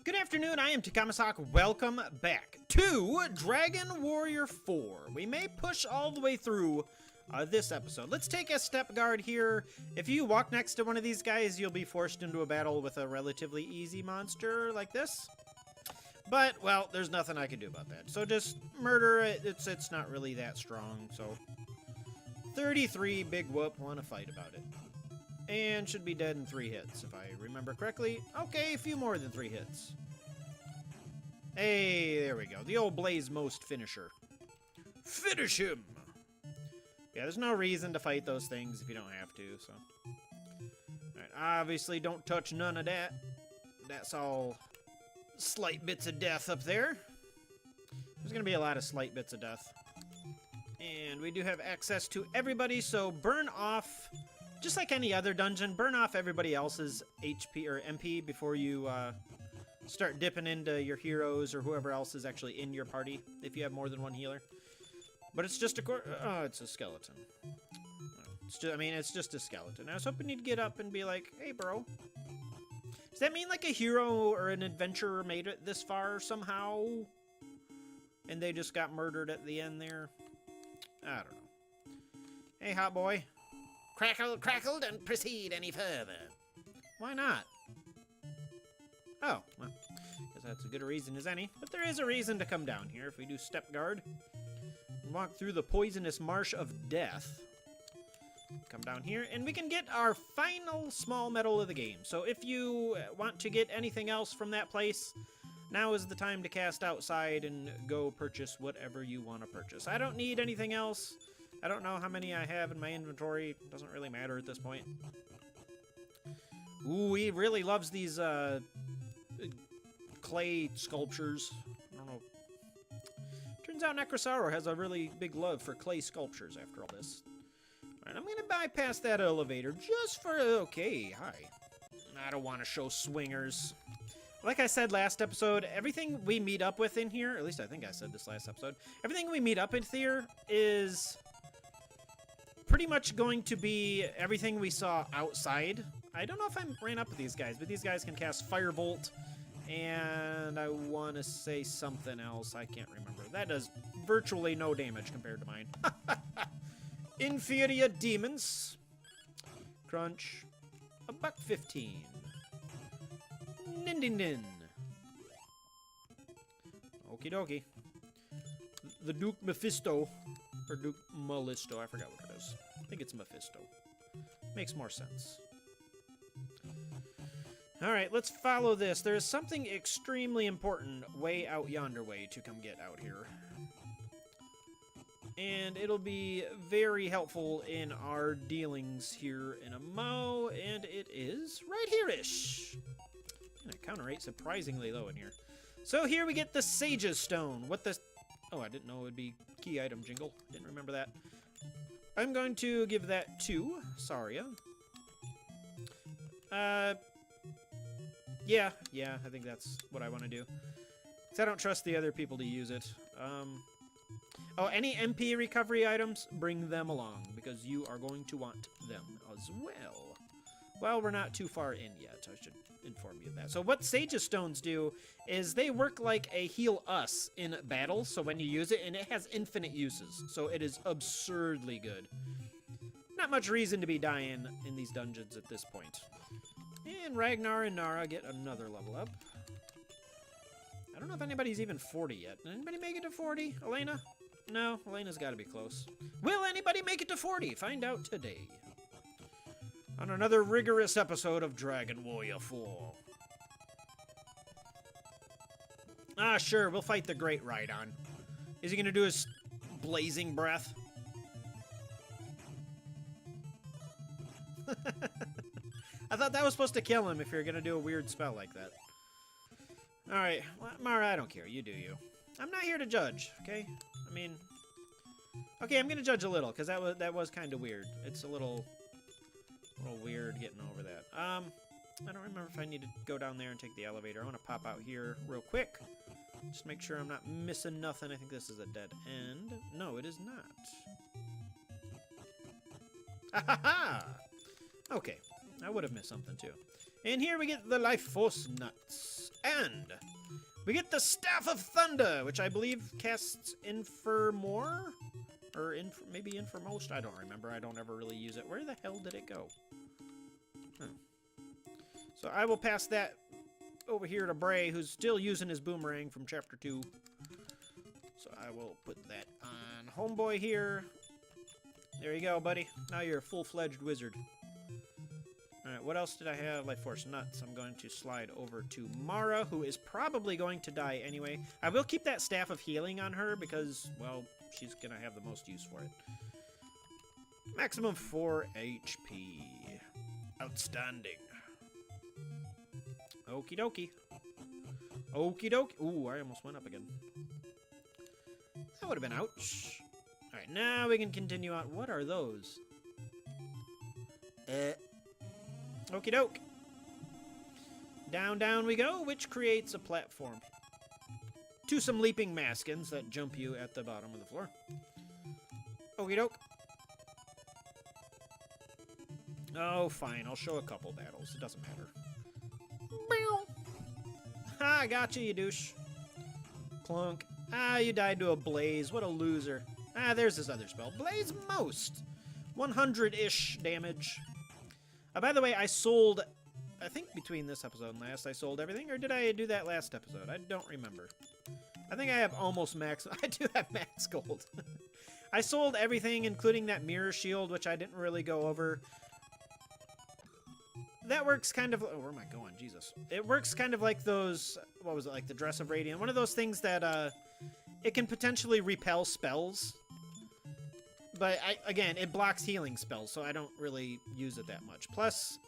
Good afternoon, I am Takamasak. Welcome back to Dragon Warrior 4. We may push all the way through this episode. Let's take a step guard here. If you walk next to one of these guys, you'll be forced into a battle with a relatively easy monster like this. But, well, there's nothing I can do about that. So just murder it. It's not really that strong, so... 33, big whoop, want to fight about it. And should be dead in 3 hits, if I remember correctly. Okay, a few more than 3 hits. Hey, there we go. The old Blaze Most finisher. Finish him! Yeah, there's no reason to fight those things if you don't have to, so... Alright, obviously don't touch none of that. That's all slight bits of death up there. There's gonna be a lot of slight bits of death. And we do have access to everybody, so burn off... Just like any other dungeon, burn off everybody else's HP or MP before you start dipping into your heroes or whoever else is actually in your party, if you have more than one healer. But it's just a it's a skeleton. It's just, I mean, it's just a skeleton. I was hoping you'd get up and be like, hey, bro. Does that mean like a hero or an adventurer made it this far somehow? And they just got murdered at the end there? I don't know. Hey, hot boy. Crackle, don't proceed any further. Why not? Oh, well, guess that's as good a reason as any. But there is a reason to come down here if we do step guard. And walk through the poisonous marsh of death. Come down here, and we can get our final small medal of the game. So if you want to get anything else from that place, now is the time to cast outside and go purchase whatever you want to purchase. I don't need anything else. I don't know how many I have in my inventory. It doesn't really matter at this point. Ooh, he really loves these clay sculptures. I don't know. Turns out Necrosauro has a really big love for clay sculptures after all this. Alright, I'm going to bypass that elevator just for... Okay, hi. I don't want to show swingers. Like I said last episode, everything we meet up with in here, at least I think I said this last episode, everything we meet up with here is... pretty much going to be everything we saw outside. I don't know if I ran up with these guys, but these guys can cast Firebolt, and I want to say something else. I can't remember. That does virtually no damage compared to mine. Inferior Demons. Crunch. $1.15. Nin. Okie dokie. The Duke Mephisto. Or Duke Mephisto, I forgot what it is. I think it's Mephisto. Makes more sense. Alright, let's follow this. There is something extremely important way out yonder way to come get out here. And it'll be very helpful in our dealings here in a mo, and it is right here-ish. And a counter rate surprisingly low in here. So here we get the Sage's Stone. What the... Oh, I didn't know it would be key item jingle. Didn't remember that. I'm going to give that to Saria. Yeah, I think that's what I want to do. Because I don't trust the other people to use it. Oh, any MP recovery items, bring them along, because you are going to want them as well. Well, we're not too far in yet. I should inform you of that. So what Sage's Stones do is they work like a heal us in battle. So when you use it, and it has infinite uses. So it is absurdly good. Not much reason to be dying in these dungeons at this point. And Ragnar and Nara get another level up. I don't know if anybody's even 40 yet. Did anybody make it to 40? Elena? No, Elena's got to be close. Will anybody make it to 40? Find out today. On another rigorous episode of Dragon Warrior 4. Ah, sure, we'll fight the Great Rhydon. Is he gonna do his blazing breath? I thought that was supposed to kill him if you're gonna do a weird spell like that. Alright, well, Mara, I don't care. You do you. I'm not here to judge, okay? I mean... Okay, I'm gonna judge a little, because that was kind of weird. It's a little weird getting over that. I don't remember if I need to go down there and take the elevator. I want to pop out here real quick. Just make sure I'm not missing nothing. I think this is a dead end. No, it is not. Ha ha ha! Okay, I would have missed something too. And here we get the Life Force Nuts. And we get the Staff of Thunder, which I believe casts Infirmore? Or maybe Infirmost? I don't remember. I don't ever really use it. Where the hell did it go? Huh. So I will pass that over here to Bray, who's still using his boomerang from Chapter 2. So I will put that on Homeboy here. There you go, buddy. Now you're a full-fledged wizard. Alright, what else did I have? Life Force Nuts. I'm going to slide over to Mara, who is probably going to die anyway. I will keep that Staff of Healing on her because, well, she's going to have the most use for it. Maximum 4 HP. Outstanding. Okie dokie. Okie dokie. Ooh, I almost went up again. That would have been ouch. Alright, now we can continue on. What are those? Okie doke. Down, down we go, which creates a platform. To some leaping maskins that jump you at the bottom of the floor. Okie doke. Oh, fine. I'll show a couple battles. It doesn't matter. Ha, I gotcha, you douche. Clunk. Ah, you died to a blaze. What a loser. Ah, there's his other spell. Blaze Most. 100-ish damage. By the way, I sold, I think between this episode and last, I sold everything. Or did I do that last episode? I don't remember. I think I have almost max. I do have max gold. I sold everything, including that mirror shield, which I didn't really go over. That works kind of... Oh, where am I going? Jesus. It works kind of like those... What was it? Like the Dress of Radiant. One of those things that it can potentially repel spells. But, again, it blocks healing spells, so I don't really use it that much. Plus,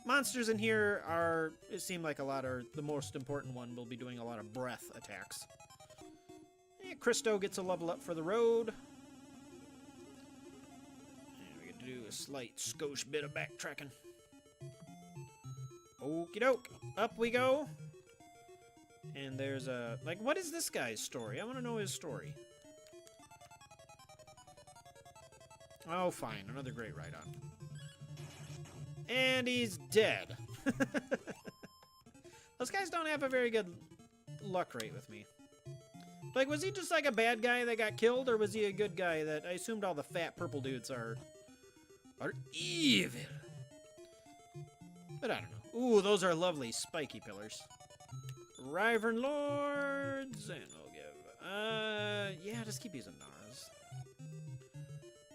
monsters in here are... It seemed like a lot are... The most important one will be doing a lot of breath attacks. And Christo gets a level up for the road. And we get to do a slight skosh bit of backtracking. Okie doke. Up we go. And there's a... Like, what is this guy's story? I want to know his story. Oh, fine. Another great ride-on. And he's dead. Those guys don't have a very good luck rate with me. Like, was he just like a bad guy that got killed, or was he a good guy that... I assumed all the fat purple dudes are evil. But I don't know. Ooh, those are lovely spiky pillars. Wyvern Lords, and we'll give... yeah, just keep using Nara's.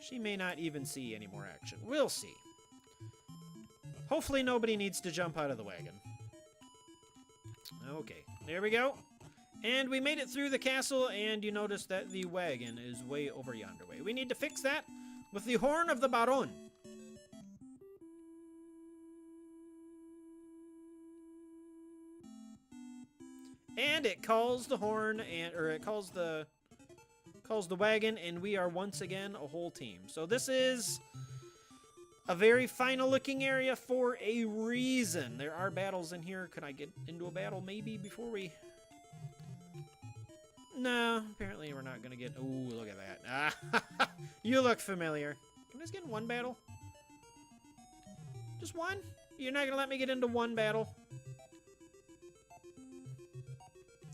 She may not even see any more action. We'll see. Hopefully nobody needs to jump out of the wagon. Okay, there we go. And we made it through the castle, and you notice that the wagon is way over yonder way. We need to fix that with the Horn of the Baron. And it calls the horn, or it calls the wagon, and we are once again a whole team. So this is a very final-looking area for a reason. There are battles in here. Could I get into a battle maybe before we... No, apparently we're not going to get... Ooh, look at that. Ah, you look familiar. Can I just get in one battle? Just one? You're not going to let me get into one battle?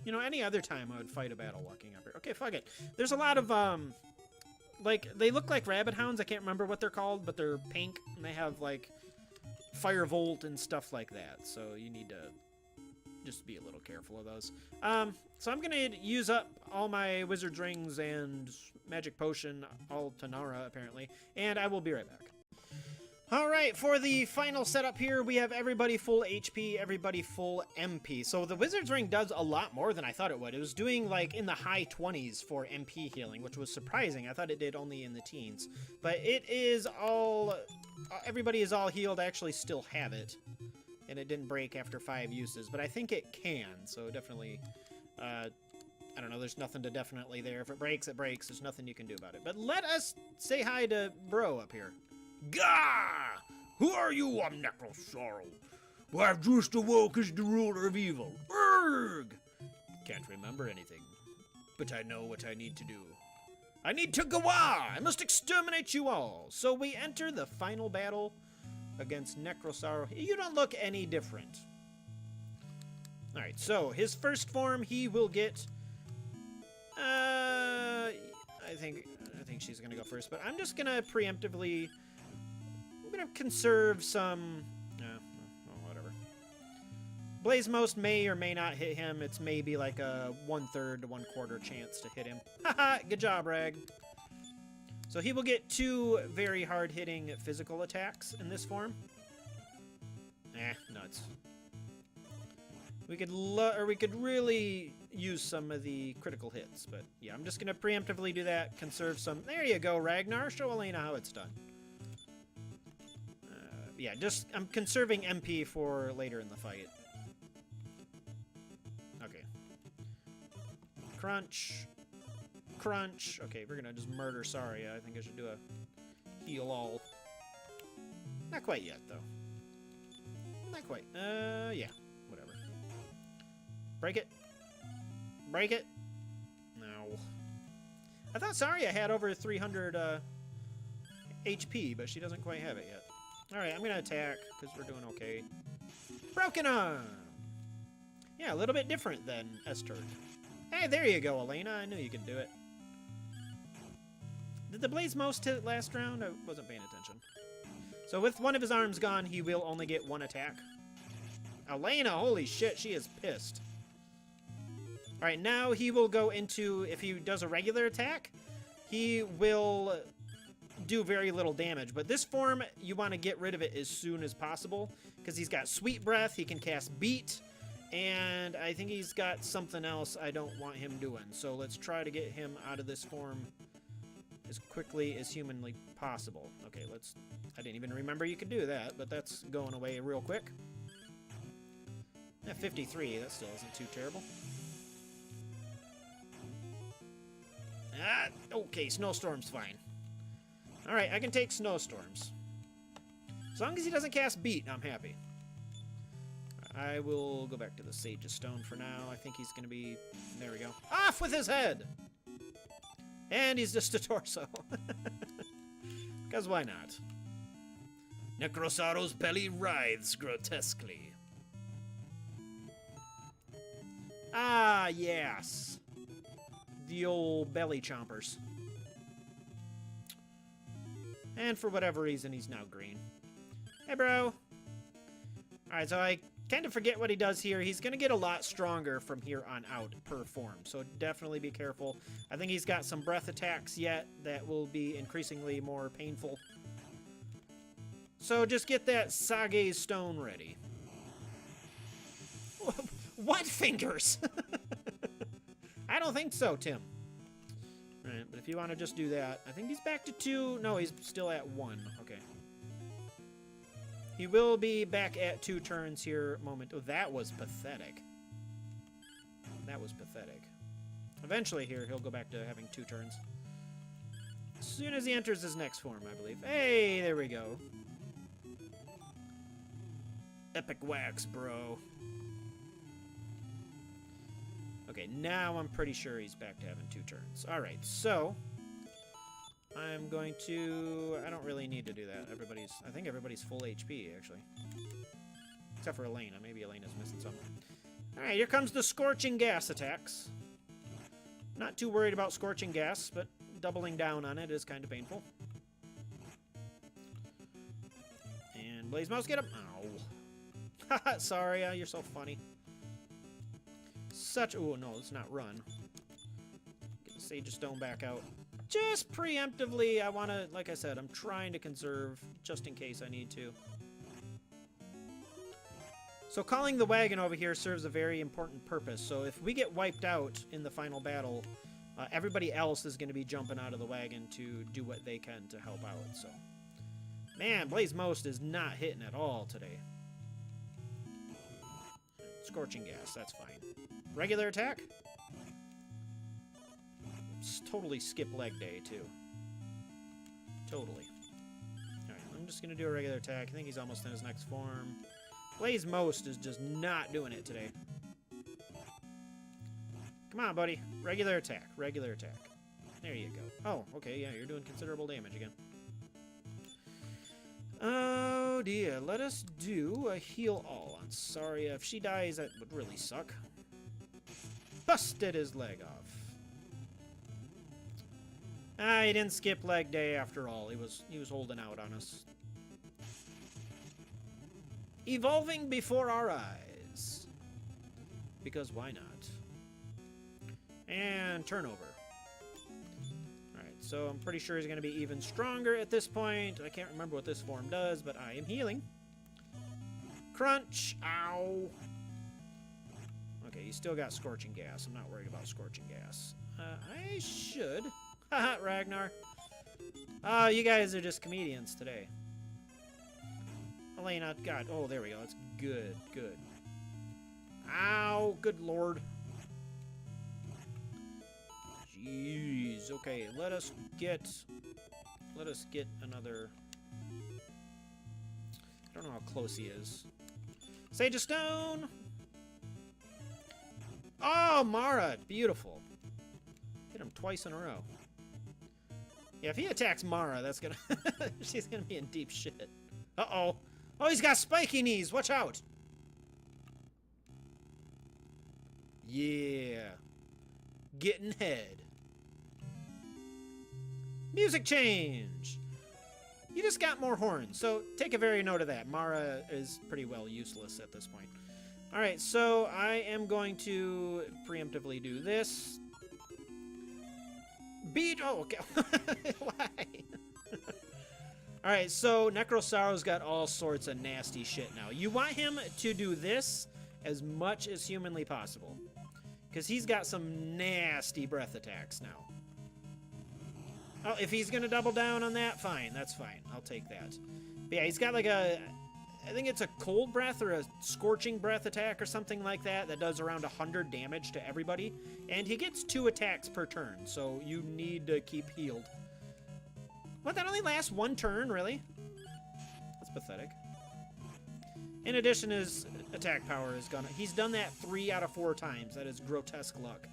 You know, any other time I would fight a battle walking up here. Okay, fuck it. There's a lot of, like, they look like rabbit hounds. I can't remember what they're called, but they're pink, and they have, like, firebolt and stuff like that. So you need to just be a little careful of those. So I'm going to use up all my wizard's rings and magic potion, all to Nara, apparently, and I will be right back. Alright, for the final setup here, we have everybody full HP, everybody full MP. So the Wizard's Ring does a lot more than I thought it would. It was doing, like, in the high 20s for MP healing, which was surprising. I thought it did only in the teens. But it is all... Everybody is all healed. I actually still have it. And it didn't break after 5 uses, but I think it can. So definitely... I don't know, there's nothing to definitely there. If it breaks, it breaks. There's nothing you can do about it. But let us say hi to Bro up here. Gah! Who are you, Necrosorrow? Who have just awoke as the ruler of evil? Urgh! Can't remember anything, but I know what I need to do. I need to go on! I must exterminate you all! So we enter the final battle against Necrosorrow. You don't look any different. Alright, so his first form, he will get... I think she's gonna go first, but I'm just gonna preemptively... I'm gonna conserve some... whatever. Blaze Most may or may not hit him. It's maybe like a 1/3 to 1/4 chance to hit him. Haha, good job, Rag. So he will get 2 very hard-hitting physical attacks in this form. Nuts. We could really use some of the critical hits, but yeah, I'm just gonna preemptively do that. Conserve some. There you go, Ragnar. Show Elena how it's done. Yeah, I'm conserving MP for later in the fight. Okay. Crunch. Crunch. Okay, we're gonna just murder Saria. I think I should do a heal all. Not quite yet, though. Not quite. Yeah. Whatever. Break it. Break it. No. I thought Saria had over 300 HP, but she doesn't quite have it yet. Alright, I'm gonna attack, because we're doing okay. Broken Arm! Yeah, a little bit different than Esther. Hey, there you go, Elena. I knew you could do it. Did the Blaze Most hit last round? I wasn't paying attention. So with one of his arms gone, he will only get 1 attack. Elena, holy shit, she is pissed. Alright, now he will go into, if he does a regular attack, he will do very little damage. But this form, you want to get rid of it as soon as possible, because he's got Sweet Breath, he can cast Beat, and I think he's got something else I don't want him doing. So let's try to get him out of this form as quickly as humanly possible. Okay, I didn't even remember you could do that, but that's going away real quick. 53, that still isn't too terrible. Okay, Snowstorm's fine. Alright, I can take Snowstorms. As long as he doesn't cast Beat, I'm happy. I will go back to the Sage's Stone for now. I think he's going to be... There we go. Off with his head! And he's just a torso. Because why not? Necrosauro's belly writhes grotesquely. Ah, yes. The old belly chompers. And for whatever reason, he's now green. Hey, bro. Alright, so I kind of forget what he does here. He's going to get a lot stronger from here on out per form, so definitely be careful. I think he's got some breath attacks yet that will be increasingly more painful. So just get that Sage's Stone ready. What fingers? I don't think so, Tim. Alright, but if you want to just do that, I think he's back to 2. No, he's still at 1. Okay. He will be back at 2 turns here moment. Oh, that was pathetic. That was pathetic. Eventually here, he'll go back to having 2 turns. As soon as he enters his next form, I believe. Hey, there we go. Epic wax, bro. Okay, now I'm pretty sure he's back to having 2 turns. Alright, so... I'm going to... I don't really need to do that. I think everybody's full HP, actually. Except for Elena. Maybe Elena's missing something. Alright, here comes the Scorching Gas attacks. Not too worried about Scorching Gas, but doubling down on it is kind of painful. And Blaze Mouse, get him! Ow. Haha, sorry, you're so funny. Oh, no, let's not run. Get the Sage's Stone back out. Just preemptively, I want to, like I said, I'm trying to conserve just in case I need to. So calling the wagon over here serves a very important purpose. So if we get wiped out in the final battle, everybody else is going to be jumping out of the wagon to do what they can to help out. So, man, Blaze Most is not hitting at all today. Scorching Gas, that's fine. Regular attack? Totally skip leg day, too. Totally. Alright, I'm just going to do a regular attack. I think he's almost in his next form. Blaze Most is just not doing it today. Come on, buddy. Regular attack. Regular attack. There you go. Oh, okay, yeah, you're doing considerable damage again. Oh, dear. Let us do a heal all once. Sorry, if she dies, that would really suck. Busted his leg off. Ah, he didn't skip leg day after all. He was holding out on us. Evolving before our eyes. Because why not? And turnover. Alright, so I'm pretty sure he's going to be even stronger at this point. I can't remember what this form does, but I am healing. Crunch! Ow! Okay, you still got Scorching Gas. I'm not worried about Scorching Gas. I should. Haha, Ragnar. Oh, you guys are just comedians today. Elena, God. Oh, there we go. That's good, good. Ow, good lord. Jeez. Okay, let us get another... I don't know how close he is. Sage of Stone! Oh, Mara! Beautiful. Hit him twice in a row. Yeah, if he attacks Mara, that's gonna... she's gonna be in deep shit. Uh-oh. Oh, he's got spiky knees! Watch out! Yeah. Getting head. Music change! You just got more horns, so take a very note of that. Mara is pretty well useless at this point. Alright, so I am going to preemptively do this. Beat... Oh, okay. Why? Alright, so Necrosauro's got all sorts of nasty shit now. You want him to do this as much as humanly possible. Because he's got some nasty breath attacks now. Oh, if he's going to double down on that, fine. That's fine. I'll take that. But yeah, he's got like a... I think it's a cold breath or a scorching breath attack or something like that that does around 100 damage to everybody. And he gets 2 attacks per turn, so you need to keep healed. What, that only lasts 1 turn, really? That's pathetic. In addition, his attack power is gonna... He's done that 3 out of 4 times. That is grotesque luck.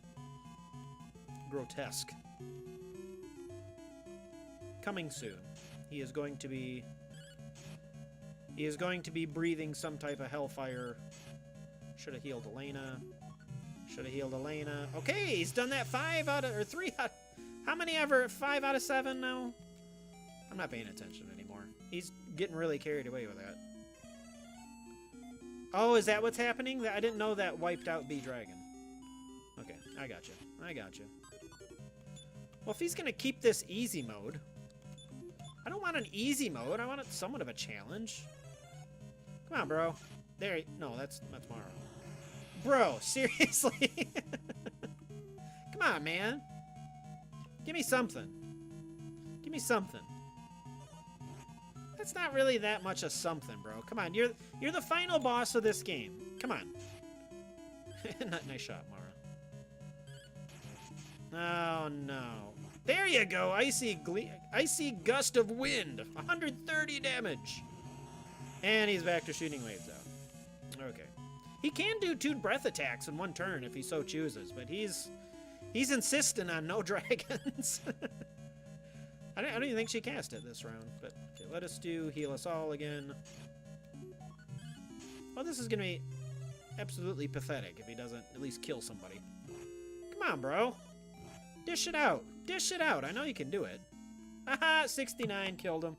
Grotesque. Coming soon. He is going to be... He is going to be breathing some type of hellfire. Should have healed Elena. Should have healed Elena. Okay, he's done that 5 out of... Or 3 out... How many ever? 5 out of 7 now? I'm not paying attention anymore. He's getting really carried away with that. Oh, is that what's happening? I didn't know that wiped out B-Dragon. Okay, I gotcha. I gotcha. Well, if he's going to keep this easy mode... I don't want an easy mode. I want it somewhat of a challenge. Come on, bro. There. No, that's Mara. Bro, seriously? Come on, man. Give me something. Give me something. That's not really that much of something, bro. Come on, you're the final boss of this game. Come on. Nice shot, Mara. Oh no. There you go. Icy gust of wind. 130 damage. And he's back to shooting waves out. Okay. He can do 2 breath attacks in 1 turn if he so chooses, but he's insisting on no dragons. I don't even think she cast it this round, but okay, let us do Heal Us All again. Well, this is going to be absolutely pathetic if he doesn't at least kill somebody. Come on, bro. Dish it out. Dish it out. I know you can do it. Haha, 69 killed him.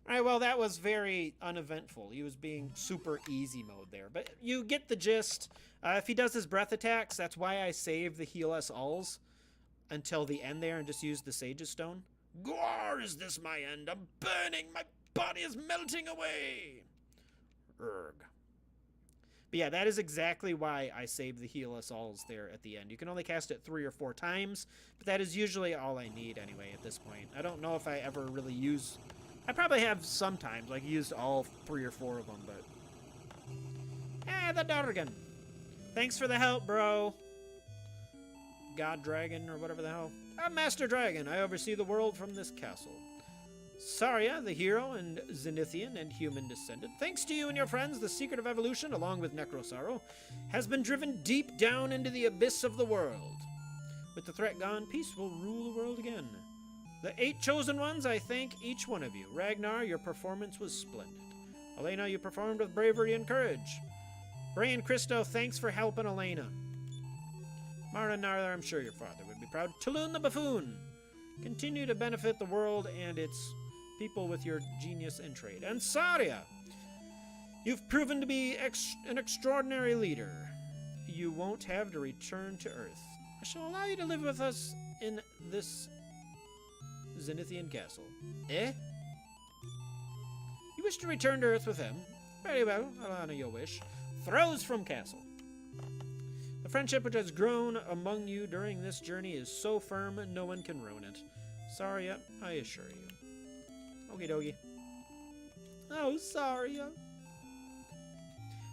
Alright, well, that was very uneventful. He was being super easy mode there. But you get the gist. If he does his breath attacks, that's why I save the Heal Us Alls until the end there and just use the Sage's Stone. Gwar, is this my end? I'm burning. My body is melting away. Erg. But yeah, that is exactly why I save the Heal Us Alls there at the end. You can only cast it 3 or 4 times, but that is usually all I need anyway at this point. I don't know if I ever really use... I probably have sometimes, like, used all 3 or 4 of them, but... the Dargan. Thanks for the help, bro. God Dragon, or whatever the hell. I'm Master Dragon. I oversee the world from this castle. Saria, the hero and Zenithian and human descendant, thanks to you and your friends, the secret of evolution, along with Necrosauro, has been driven deep down into the abyss of the world. With the threat gone, peace will rule the world again. The 8 chosen ones, I thank each one of you. Ragnar, your performance was splendid. Elena, you performed with bravery and courage. Bray and Christo, thanks for helping Elena. Mara Narther, I'm sure your father would be proud. Tulun the Buffoon, continue to benefit the world and its people with your genius and trade. And Saria, you've proven to be an extraordinary leader. You won't have to return to Earth. I shall allow you to live with us in this Zenithian castle. Eh? You wish to return to Earth with him? Very well, I'll honor your wish. Throws from castle. The friendship which has grown among you during this journey is so firm, no one can ruin it. Saria, I assure you. Okie dokie. Oh, Saria.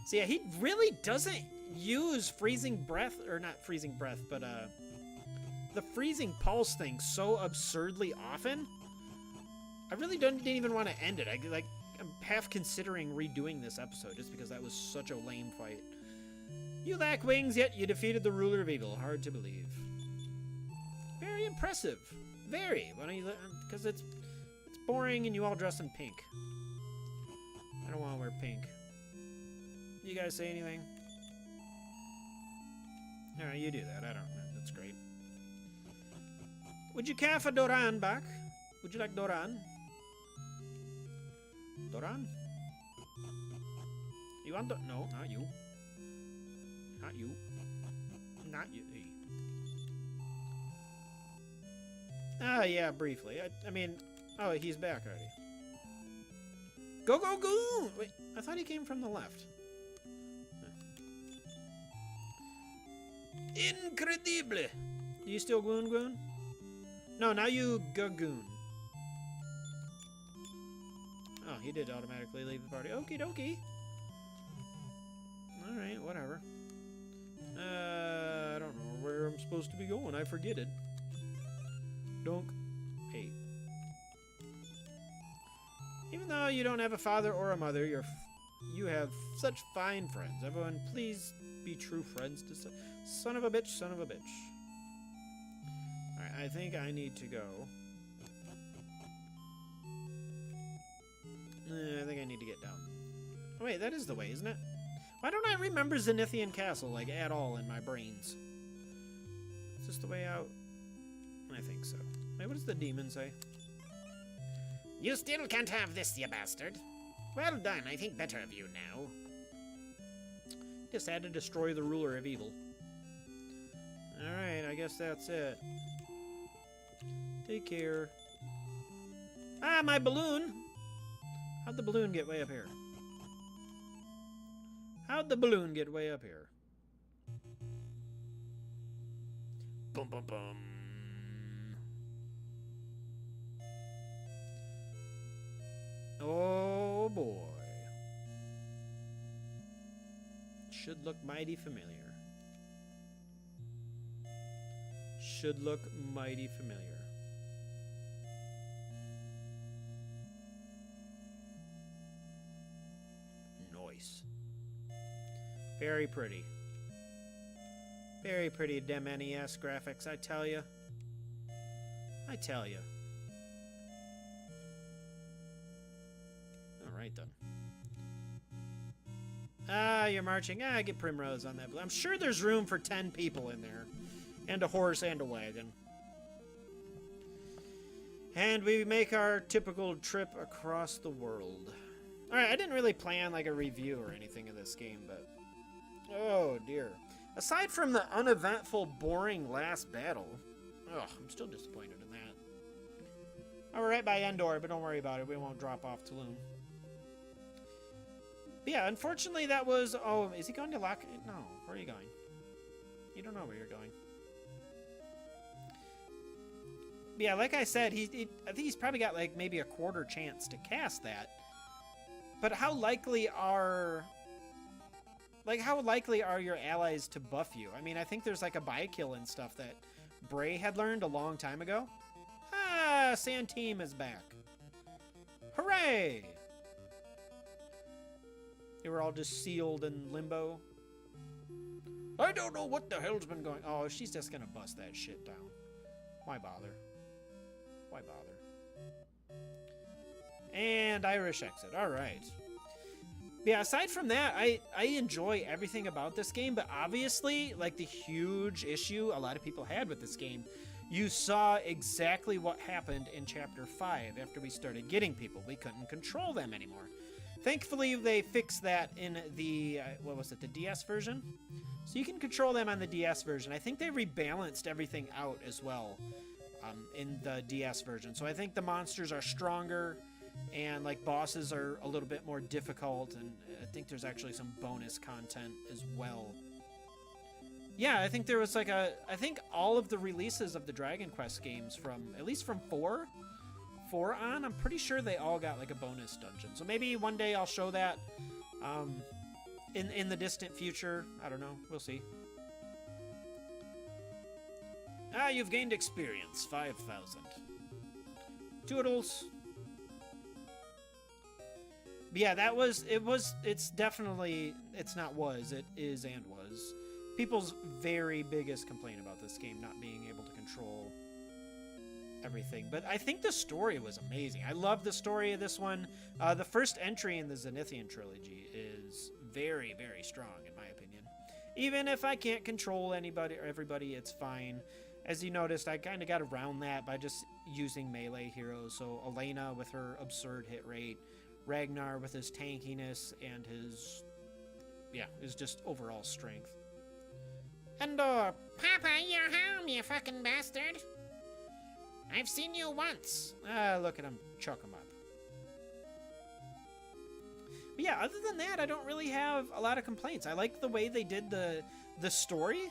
So yeah, he really doesn't use freezing breath, or not freezing breath, but the freezing pulse thing so absurdly often. I really didn't even want to end it. I'm half considering redoing this episode just because that was such a lame fight. You lack wings, yet you defeated the ruler of evil. Hard to believe. Very impressive. Very. Because it's boring and you all dress in pink. I don't want to wear pink. You guys say anything? No, you do that. I don't know. That's great. Would you care for Doran back? Would you like Doran? Doran? You want No, not you. Not you. Not you. Ah, yeah, briefly. I mean, oh, he's back already. Go, go, go! Wait, I thought he came from the left. Incredible! You still Goon Goon? No, now you Gagoon. Oh, he did automatically leave the party. Okie dokie. Alright, whatever. I don't know where I'm supposed to be going. I forget it. Donk. Hey. Even though you don't have a father or a mother, you have such fine friends. Everyone, please be true friends to son of a bitch, son of a bitch. Alright, I think I need to go. I think I need to get down. Oh, wait, that is the way, isn't it? Why don't I remember Zenithian Castle, like, at all in my brains? Is this the way out? I think so. Wait, what does the demon say? You still can't have this, you bastard. Well done, I think better of you now. Just had to destroy the ruler of evil. Alright, I guess that's it. Take care. Ah, my balloon! How'd the balloon get way up here? How'd the balloon get way up here? Bum bum bum. Oh boy. Should look mighty familiar. Should look mighty familiar. Nice. Very pretty. Very pretty dem NES graphics, I tell ya. I tell ya. Alright then. Ah, you're marching. Ah, get Primrose on that. I'm sure there's room for 10 people in there. And a horse and a wagon. And we make our typical trip across the world. Alright, I didn't really plan like a review or anything of this game, but... Oh, dear. Aside from the uneventful, boring last battle... Ugh, I'm still disappointed in that. Oh, we're right by Endor, but don't worry about it. We won't drop off Tulum. But yeah, unfortunately that was... Oh, is he going to lock... No, where are you going? You don't know where you're going. But yeah, like I said, I think he's probably got like maybe a quarter chance to cast that. But how likely are... Like, how likely are your allies to buff you? I mean, I think there's like a by-kill and stuff that Bray had learned a long time ago. Ah, Santeem is back. Hooray! They were all just sealed in limbo. I don't know what the hell's been going... Oh, she's just gonna bust that shit down. Why bother? Why bother? And Irish exit. Alright. Yeah, aside from that, I enjoy everything about this game, but obviously, like, the huge issue a lot of people had with this game, you saw exactly what happened in Chapter 5 after we started getting people. We couldn't control them anymore. Thankfully, they fixed that in the, what was it, the DS version? So you can control them on the DS version. I think they rebalanced everything out as well in the DS version. So I think the monsters are stronger, and like bosses are a little bit more difficult, and I think there's actually some bonus content as well. Yeah, I think there was like I think all of the releases of the Dragon Quest games from, at least from 4 on, I'm pretty sure they all got like a bonus dungeon. So maybe one day I'll show that in the distant future. I don't know. We'll see. Ah, you've gained experience, 5,000. Toodles. But yeah, that was, it's definitely, it's not was, it is and was people's very biggest complaint about this game, not being able to control everything. But I think the story was amazing. I love the story of this one. The first entry in the Zenithian trilogy is very, very strong, in my opinion. Even if I can't control anybody or everybody, it's fine. As you noticed, I kind of got around that by just using melee heroes. So Elena with her absurd hit rate, Ragnar with his tankiness and his just overall strength. Papa, you're home, you fucking bastard. I've seen you once. Look at him, chuck him up. But yeah, other than that, I don't really have a lot of complaints. I like the way they did the story.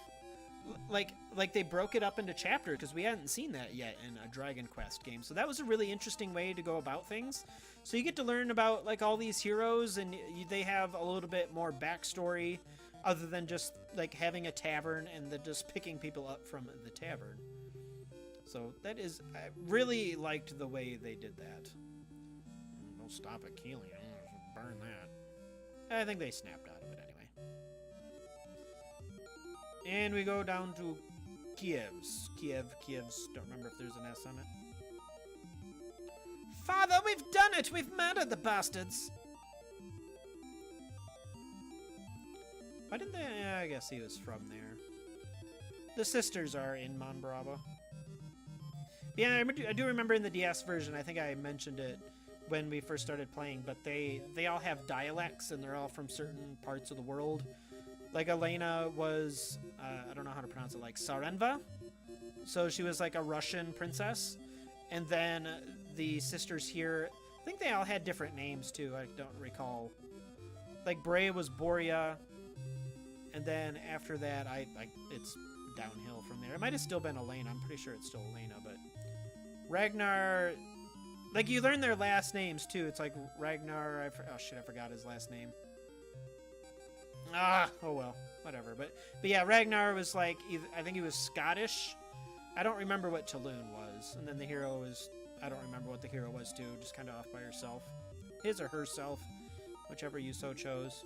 Like they broke it up into chapters, because we hadn't seen that yet in a Dragon Quest game. So that was a really interesting way to go about things. So you get to learn about like all these heroes, and they have a little bit more backstory other than just like having a tavern and then just picking people up from the tavern. So that is, I really liked the way they did that. Don't stop at Keeling. Burn that. I think they snapped out of it anyway. And we go down to Kiev's. Don't remember if there's an S on it. Father, we've done it! We've murdered the bastards! Why didn't they? I guess he was from there. The sisters are in Monbrava. Yeah, I do remember in the DS version, I think I mentioned it when we first started playing, but they all have dialects, and they're all from certain parts of the world. Like Elena was, I don't know how to pronounce it, like Sarenva. So she was like a Russian princess. And then the sisters here, I think they all had different names too. I don't recall. Like Brea was Boria. And then after that, it's downhill from there. It might have still been Elena. I'm pretty sure it's still Elena, but Ragnar, like you learn their last names too. It's like Ragnar, oh shit, I forgot his last name. Oh well, whatever. But yeah, Ragnar was like, I think he was Scottish. I don't remember what Tulun was. And then the hero was, I don't remember what the hero was too, just kind of off by herself. His or herself, whichever you so chose.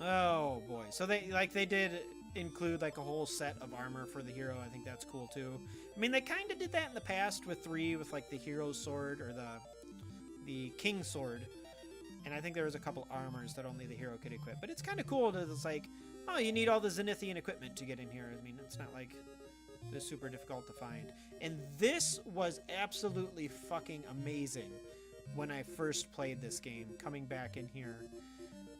Oh boy. So they did include like a whole set of armor for the hero. I think that's cool too. I mean, they kind of did that in the past with 3 with like the hero's sword or the king's sword. And I think there was a couple armors that only the hero could equip. But it's kind of cool that it's like, oh, you need all the Zenithian equipment to get in here. I mean, it's not like it's super difficult to find. And this was absolutely fucking amazing when I first played this game, coming back in here.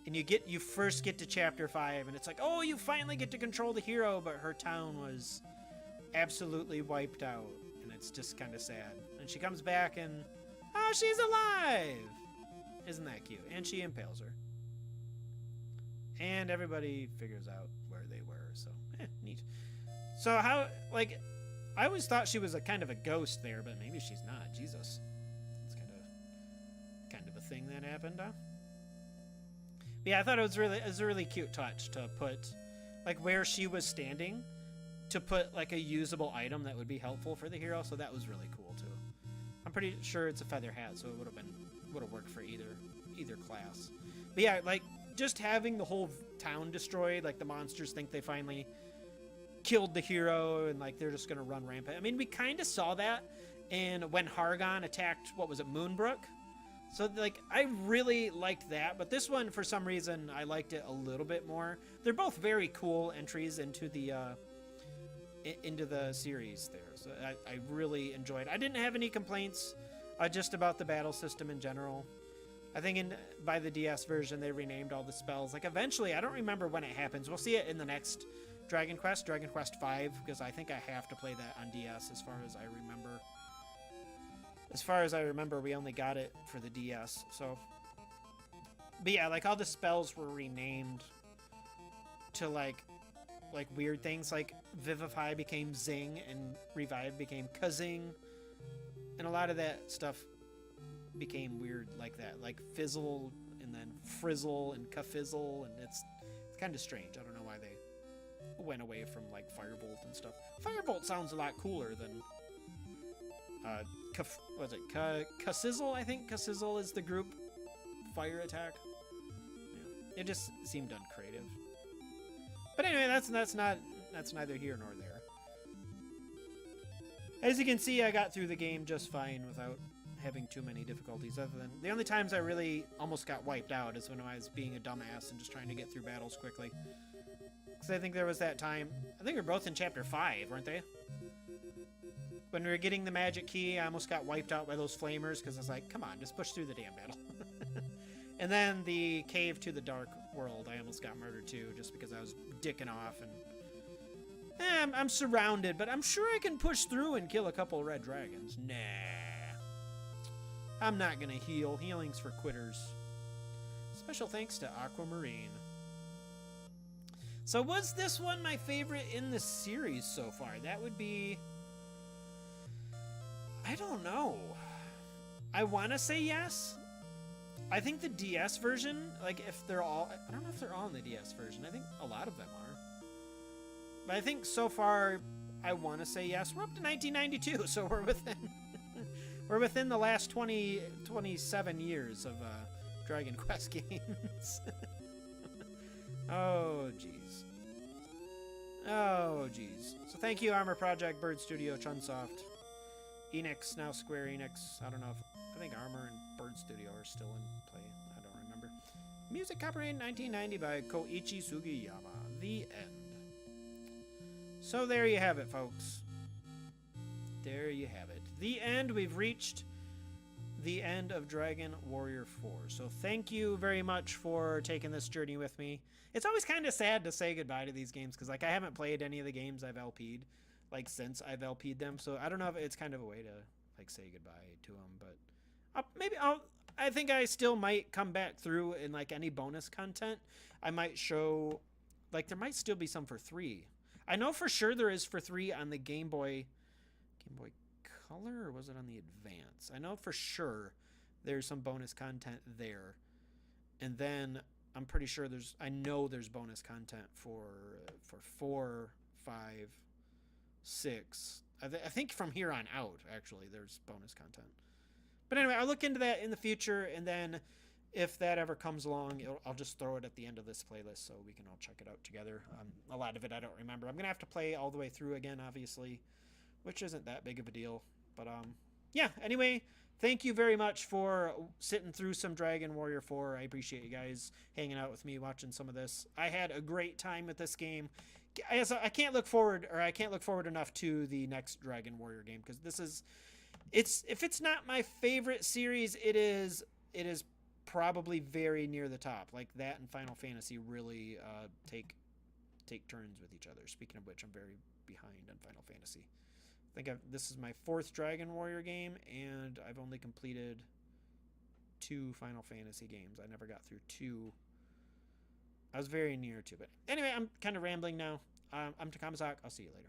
And you first get to Chapter 5, and it's like, oh, you finally get to control the hero, but her town was absolutely wiped out. And it's just kind of sad. And she comes back, and, oh, she's alive! Isn't that cute? And she impales her. And everybody figures out where they were, so, neat. So how, like, I always thought she was a kind of a ghost there, but maybe she's not. Jesus. It's kind of a thing that happened, huh? But yeah, I thought it was a really cute touch to put, like, where she was standing, to put, like, a usable item that would be helpful for the hero, so that was really cool, too. I'm pretty sure it's a feather hat, so it would have worked for either class. But yeah, like, just having the whole town destroyed, like, the monsters think they finally killed the hero, and, like, they're just gonna run rampant. I mean, we kind of saw that when Hargon attacked, what was it, Moonbrook? So, like, I really liked that, but this one, for some reason, I liked it a little bit more. They're both very cool entries into the series there. So I really enjoyed it. I didn't have any complaints just about the battle system in general. I think by the DS version, they renamed all the spells. Like, eventually, I don't remember when it happens. We'll see it in the next Dragon Quest V, because I think I have to play that on DS as far as I remember. As far as I remember, we only got it for the DS, so... But yeah, like, all the spells were renamed to, like weird things. Like, Vivify became Zing, and Revive became Kazing. And a lot of that stuff became weird like that. Like, Fizzle, and then Frizzle, and Kafizzle, and it's kind of strange. I don't know why they went away from, like, Firebolt and stuff. Firebolt sounds a lot cooler than... was it Kasizzle? I think Kasizzle is the group fire attack. Yeah. It just seemed uncreative. But anyway, that's neither here nor there. As you can see, I got through the game just fine without having too many difficulties. Other than the only times I really almost got wiped out is when I was being a dumbass and just trying to get through battles quickly. Because I think there was that time. I think we were both in chapter 5, weren't they? When we were getting the magic key, I almost got wiped out by those flamers because I was like, come on, just push through the damn battle. And then the cave to the dark world, I almost got murdered too, just because I was dicking off. And I'm surrounded, but I'm sure I can push through and kill a couple red dragons. Nah. I'm not gonna heal. Healing's for quitters. Special thanks to Aquamarine. So was this one my favorite in the series so far? That would be... I don't know. I want to say yes. I think the DS version, like, if they're all... I don't know if they're all in the DS version. I think a lot of them are. But I think so far, I want to say yes. We're up to 1992, so we're within... we're within the last 27 years of Dragon Quest games. Oh, jeez. Oh, jeez. So thank you, Armor Project, Bird Studio, Chunsoft. Enix, now Square Enix. I don't know if... I think Armor and Bird Studio are still in play. I don't remember. Music copyright 1990 by Koichi Sugiyama. The end. So there you have it, folks. There you have it. The end. We've reached the end of Dragon Warrior 4. So thank you very much for taking this journey with me. It's always kind of sad to say goodbye to these games because, like, I haven't played any of the games I've LP'd. Like, since I've LP'd them, so I don't know if it's kind of a way to, like, say goodbye to them, but I think I still might come back through in, like, any bonus content. I might show, like, there might still be some for 3. I know for sure there is for 3 on the Game Boy Color, or was it on the Advance? I know for sure there's some bonus content there, and then I'm pretty sure I know there's bonus content for 4, 5, 6. I think from here on out, actually, there's bonus content. But anyway, I'll look into that in the future, and then if that ever comes along, I'll just throw it at the end of this playlist so we can all check it out together. A lot of it I don't remember. I'm going to have to play all the way through again, obviously, which isn't that big of a deal. But yeah, anyway, thank you very much for sitting through some Dragon Warrior 4. I appreciate you guys hanging out with me, watching some of this. I had a great time with this game. I can't look forward enough to the next Dragon Warrior game, because if it's not my favorite series, it is probably very near the top. Like, that and Final Fantasy really take turns with each other. Speaking of which, I'm very behind on Final Fantasy. I think this is my 4th Dragon Warrior game, and I've only completed 2 Final Fantasy games. I never got through 2. I was very near to it. Anyway, I'm kind of rambling now. I'm Takamazak. I'll see you later.